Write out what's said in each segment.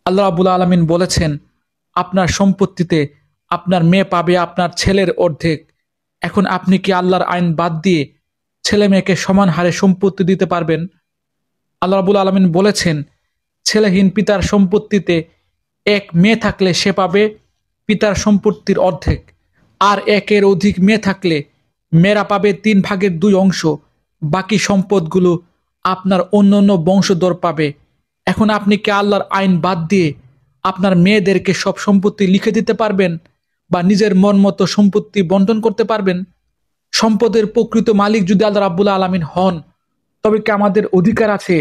আল্লাহ রাব্বুল আলামিন বলেছেন, আপনার সম্পত্তিতে আপনার মেয়ে পাবে আপনার ছেলের অর্ধেক। এখন আপনি কি আল্লাহর আইন বাদ দিয়ে ছেলে মেয়েকে সমান হারে সম্পত্তি দিতে পারবেন? আল্লাহ রাব্বুল আলামিন বলেছেন, ছেলেহীন পিতার সম্পত্তিতে এক মেয়ে থাকলে সে পাবে পিতার সম্পত্তির অর্ধেক, আর একের অধিক মেয়ে থাকলে মেয়েরা পাবে 3/2 অংশ। বাকি সম্পদগুলো আপনার অন্য অন্য বংশধর পাবে। এখন আপনি কি আল্লাহর আইন বাদ দিয়ে আপনার মেয়েদেরকে সব সম্পত্তি লিখে দিতে পারবেন বা নিজের মন মতো সম্পত্তি বন্টন করতে পারবেন? সম্পদের প্রকৃত মালিক যদি আল্লাহ রাব্বুল আলামিন হন, তবে কি আমাদের অধিকার আছে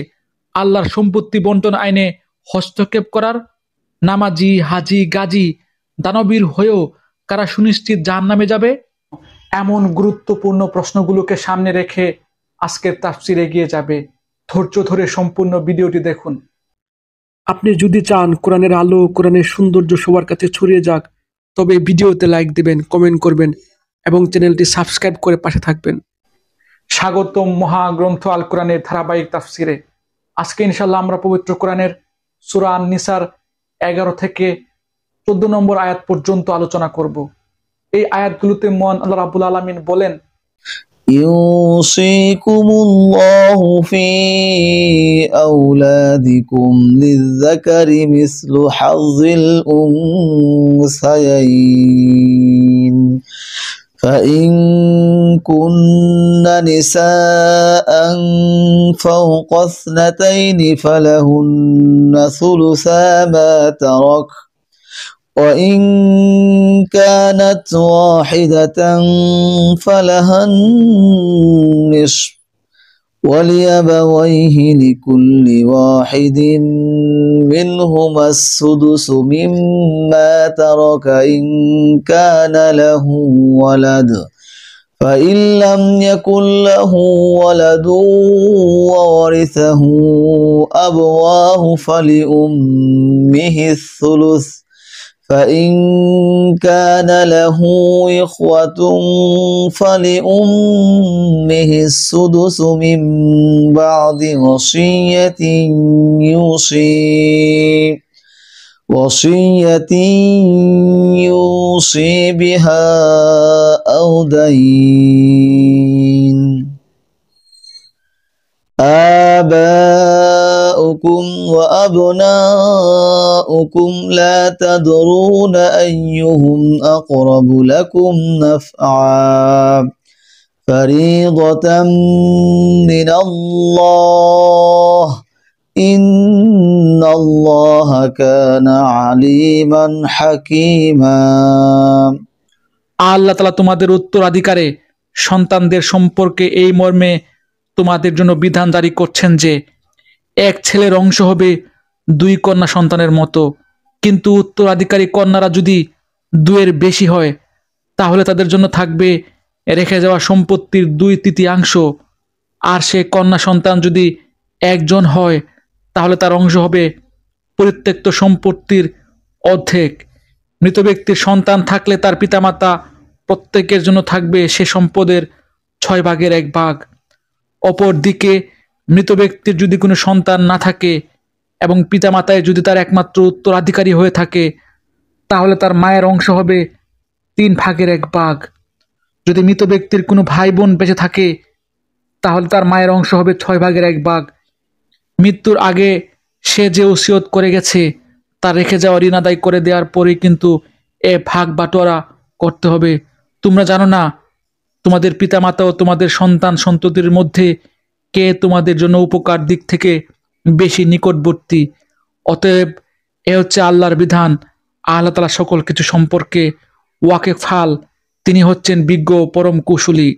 আল্লাহর সম্পত্তি বন্টন আইনে হস্তক্ষেপ করার? নামাজি, হাজি, গাজী, দানবীর হয়েও কারা সুনিশ্চিত জাহান্নামে যাবে? এমন গুরুত্বপূর্ণ প্রশ্নগুলোকে সামনে রেখে আজকের তাফসীর এগিয়ে যাবে। ধৈর্য ধরে সম্পূর্ণ ভিডিওটি দেখুন। আপনি যদি চান কোরআনের আলো, কোরআনের সৌন্দর্য সবার কাছে ছড়িয়ে যাক, তবে ভিডিওতে লাইক দিবেন, কমেন্ট করবেন এবং চ্যানেলটি সাবস্ক্রাইব করে পাশে থাকবেন। স্বাগতম মহাগ্রন্থ আল কোরআনের ধারাবাহিক তাফসিরে। আজকে ইনশাল্লাহ আমরা পবিত্র কোরআনের সূরা আন-নিসার 11 থেকে 14 নম্বর আয়াত পর্যন্ত আলোচনা করব। এই আয়াতগুলোতে মহান আল্লাহ রাব্বুল আলামিন বলেন, ইউসিকুমুল্লাহু ফি আওলাদিকুম লিয-যাকারি মিসলু হাযযিল উনসায়াইন فإن كن نساء فوق اثنتين فلهن ثلثا ما ترك وإن كانت واحدة فلها النصف ولأبويه لكل واحد منهما السدس مما ترك إن كان له ولد فإن لم يكن له ولد وورثه أبواه فلأمه الثلث فإن كان له إخوة فلأمه السدس من بعد وصية يوصي بها أو دين آباؤكم وأبناؤكم لا تدرون أيهم أقرب لكم نفعا فريضة من الله إن الله كان عليما حكيما। আল্লাহ তাআলা তোমাদের উত্তরাধিকারে সন্তানদের সম্পর্কে এই মর্মে তোমাদের জন্য বিধান জারি করছেন যে এক ছেলের অংশ হবে 2 কন্যা সন্তানের মতো, কিন্তু উত্তরাধিকারী কন্যারা যদি 2-এর বেশি হয় তাহলে তাদের জন্য থাকবে রেখে যাওয়া সম্পত্তির 2/3 আর সে কন্যা সন্তান যদি একজন হয় তাহলে তার অংশ হবে পরিত্যক্ত সম্পত্তির অর্ধেক। মৃত ব্যক্তির সন্তান থাকলে তার পিতামাতা প্রত্যেকের জন্য থাকবে সে সম্পদের 6/1 অপরদিকে মৃত ব্যক্তির যদি কোনো সন্তান না থাকে এবং পিতামাতায় যদি তার একমাত্র উত্তরাধিকারী হয়ে থাকে তাহলে তার মায়ের অংশ হবে 3/1। যদি মৃত ব্যক্তির কোনো ভাই বোন বেঁচে থাকে তাহলে তার মায়ের অংশ হবে 6/1। মৃত্যুর আগে সে যে ওসিয়ত করে গেছে তার রেখে যাওয়া ঋণ আদায় করে দেওয়ার পরেই কিন্তু এ ভাগ বাটোয়ারা করতে হবে। তোমরা জানো না তোমাদের পিতামাতা ও তোমাদের সন্তান সন্ততির মধ্যে কে তোমাদের জন্য উপকার দিক থেকে বেশি নিকটবর্তী? অতএব এ হচ্ছে আল্লাহর বিধান। আল্লাহ তাআলা সকল কিছু সম্পর্কে ওয়াকিফাল, তিনি হচ্ছেন বিজ্ঞ পরম কুশলী।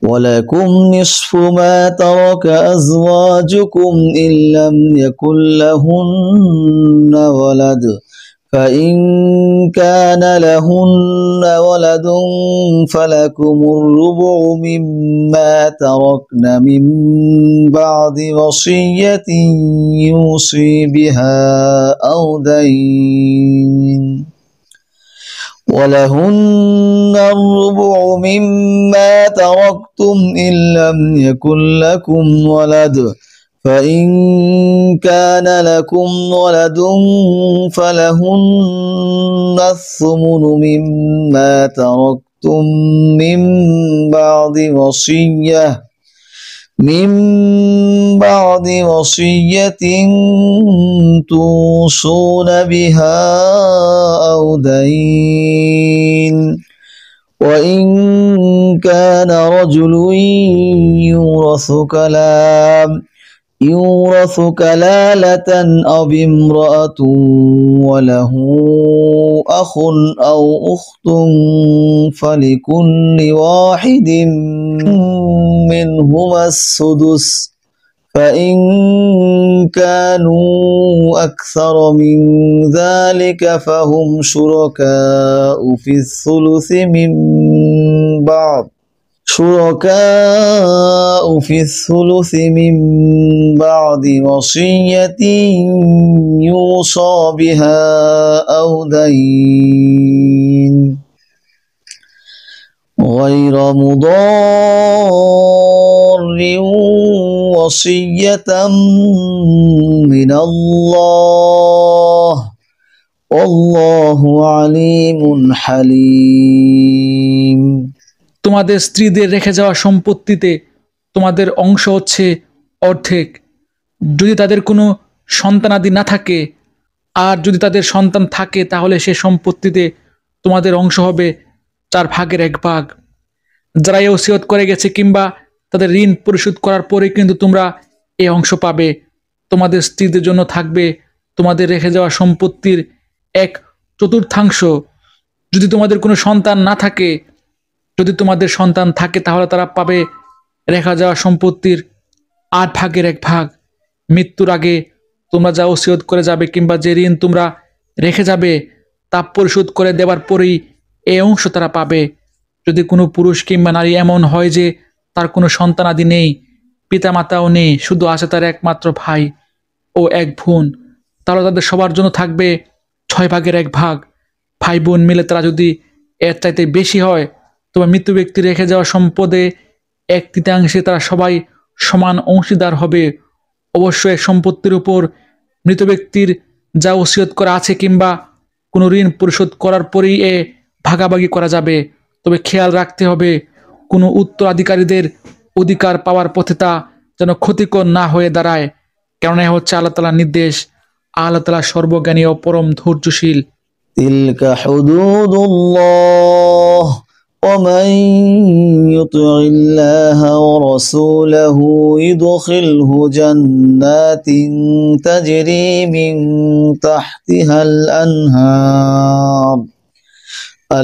ولكم نصف ما ترك أزواجكم إن لم يكن لهن ولد فإن كان لهن ولد فلكم الربع مما تركن من بعد وصية يوصي بها أو دين ولهن الربع مما تركتم إن لم يكن لكم ولد فإن كان لكم ولد فلهن الثمن مما تركتم من بعد وصية توصون بها أو دين وإن كان رجل يورث كلالة أو امرأة وله أخ أو أخت فلكل واحد منهما السدس فإن كانوا أكثر من ذلك فهم شركاء في الثلث من بعد وصية يوصى بها أو دين غير مضار وصية من الله والله عليم حليم। তোমাদের স্ত্রীদের রেখে যাওয়া সম্পত্তিতে তোমাদের অংশ হচ্ছে অর্ধেক, যদি তাদের কোনো সন্তানাদি না থাকে, আর যদি তাদের সন্তান থাকে তাহলে সে সম্পত্তিতে তোমাদের অংশ হবে 4/1 যারা এই ওসিয়ত করে গেছে কিংবা তাদের ঋণ পরিশোধ করার পরে কিন্তু তোমরা এই অংশ পাবে। তোমাদের স্ত্রীদের জন্য থাকবে তোমাদের রেখে যাওয়া সম্পত্তির 1/4। যদি তোমাদের কোনো সন্তান না থাকে, যদি তোমাদের সন্তান থাকে তাহলে তারা পাবে রেখে যাওয়া সম্পত্তির 8/1। মৃত্যুর আগে তোমরা যা ওসিয়ত করে যাবে কিংবা যে ঋণ তোমরা রেখে যাবে তা পরিশোধ করে দেওয়ার পরেই এই অংশ তারা পাবে। যদি কোনো পুরুষ কিংবা নারী এমন হয় যে তার কোনো সন্তানাদি নেই, পিতামাতাও নেই, শুধু আছে তার একমাত্র ভাই ও এক বোন, তাহলে তাদের সবার জন্য থাকবে 6/1। ভাই বোন মিলে তারা যদি এর চাইতে বেশি হয় তবে মৃত্যু ব্যক্তি রেখে যাওয়া সম্পদে 1/3 তারা সবাই সমান অংশীদার হবে। অবশ্যই সম্পত্তির উপর মৃত ব্যক্তির যা ওসিয়ত করা আছে কিংবা কোনো ঋণ পরিশোধ করার পরেই ভাগাভাগি করা যাবে। তবে খেয়াল রাখতে হবে কোনো উত্তরাধিকারীদের অধিকার পাওয়ার পথে তা যেন ক্ষতিকর না হয়ে দাঁড়ায়, কেননা হচ্ছে আল্লাহ তাআলার নির্দেশ। আল্লাহ তাআলা সর্বজ্ঞানী ও পরম ধৈর্যশীল। তিলকা হুদুদুল্লাহ ومن يطع الله ورسوله يدخله جنات تجري من تحتها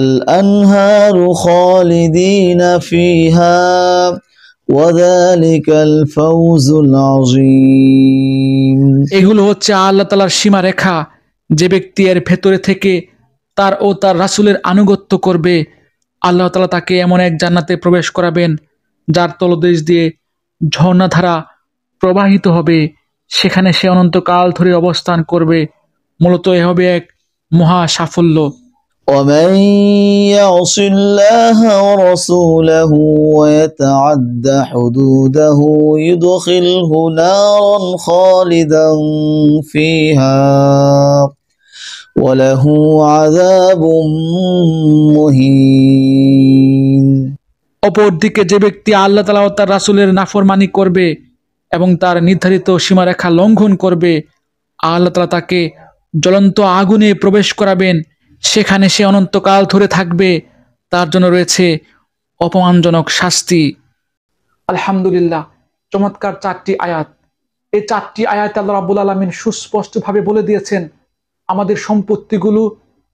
الأنهار خالدين فيها وذلك الفوز العظيم। এগুলো হচ্ছে আল্লাহ তাআলার সীমারেখা। যে ব্যক্তি এর ভেতরে থেকে তার ও তার রাসূলের আনুগত্য করবে, আল্লাহ তাআলা তাকে এমন এক জান্নাতে প্রবেশ করাবেন যার তলদেশ দিয়ে ঝর্ণাধারা প্রবাহিত হবে, সেখানে সে অনন্তকাল ধরে অবস্থান করবে। মূলত এ হবে এক মহা সাফল্য। ومن يعص الله ورسوله ويتعد حدوده يدخله نارا خالدا فيها وله عذاب مهين। অপরদিকে যে ব্যক্তি আল্লাহ তাআলা ও তার রাসূলের নাফরমানি করবে এবং তার নির্ধারিত সীমারেখা লঙ্ঘন করবে, আল্লাহ তাআলা তাকে জ্বলন্ত আগুনে প্রবেশ করাবেন, সেখানে সে অনন্তকাল ধরে থাকবে, তার জন্য রয়েছে অপমানজনক শাস্তি। আলহামদুলিল্লাহ, চমৎকার 4টি আয়াত। এই 4টি আয়াতে আল্লাহ রাব্বুল আলামিন সুস্পষ্টভাবে বলে দিয়েছেন আমাদের সম্পত্তিগুলো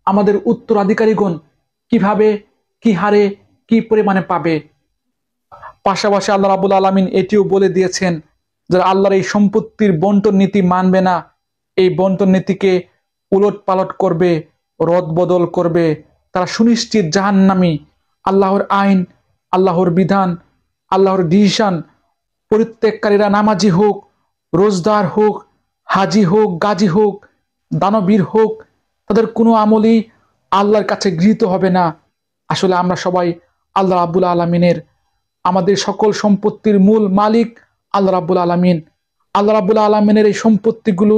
আমাদের উত্তরাধিকারীগণ কিভাবে, কি হারে, কি পরিমাণে পাবে। পাশাপাশি আল্লাহ রাব্বুল আলামিন এটিও বলে দিয়েছেন যারা আল্লাহর এই সম্পত্তির বন্টন নীতি মানবে না, এই বন্টন নীতিকে উলট পালট করবে, রদ বদল করবে, তারা সুনিশ্চিত জাহান্নামী। আল্লাহর আইন, আল্লাহর বিধান, আল্লাহর ডিসিশন পরিত্যাগকারীরা নামাজি হোক, রোজদার হোক, হাজি হোক, গাজী হোক, দানবীর হোক, তাদের কোনো আমলই আল্লাহর কাছে গৃহীত হবে না। আসলে আমরা সবাই আল্লাহ রাব্বুল আলামিনের, আমাদের সকল সম্পত্তির মূল মালিক আল্লাহ রাব্বুল আলামিন। আল্লাহ রাব্বুল আলামিনের এই সম্পত্তিগুলো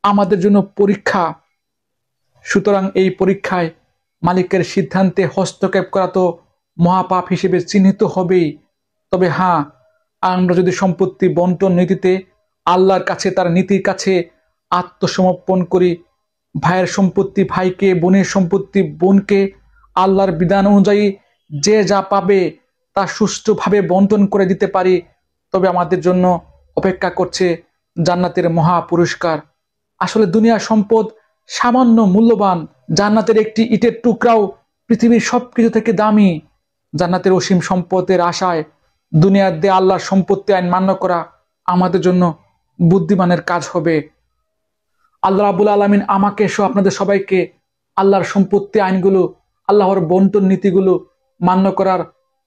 আমাদের জন্য পরীক্ষা। সুতরাং এই পরীক্ষায় মালিকের সিদ্ধান্তে হস্তক্ষেপ করা তো মহাপাপ হিসেবে চিহ্নিত হবেই। তবে হ্যাঁ, আমরা যদি সম্পত্তি বন্টন নীতিতে আল্লাহর কাছে, তার নীতির কাছে আত্মসমর্পণ করি, ভাইয়ের সম্পত্তি ভাইকে, বোনের সম্পত্তি বোনকে আল্লাহর বিধান অনুযায়ী যে যা পাবে তা সুষ্ঠুভাবে বন্টন করে দিতে পারি, তবে আমাদের জন্য অপেক্ষা করছে জান্নাতের মহা পুরস্কার। আসলে দুনিয়ার সম্পদ সামান্য মূল্যবান, জান্নাতের একটি ইটের টুকরাও পৃথিবীর সবকিছু থেকে দামি। জান্নাতের অসীম সম্পদের আশায় দুনিয়ার দিয়ে আল্লাহর সম্পত্তি আইন মান্য করা আমাদের জন্য বুদ্ধিমানের কাজ হবে। আল্লাহ রাব্বুল আলামিন আমাকে সহ আপনাদের সবাইকে আল্লাহর সম্পত্তি আইনগুলো, আল্লাহর বন্টন নীতিগুলো মান্য করার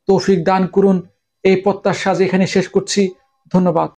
তৌফিক দান করুন, এই প্রত্যাশা এখানে শেষ করছি। ধন্যবাদ।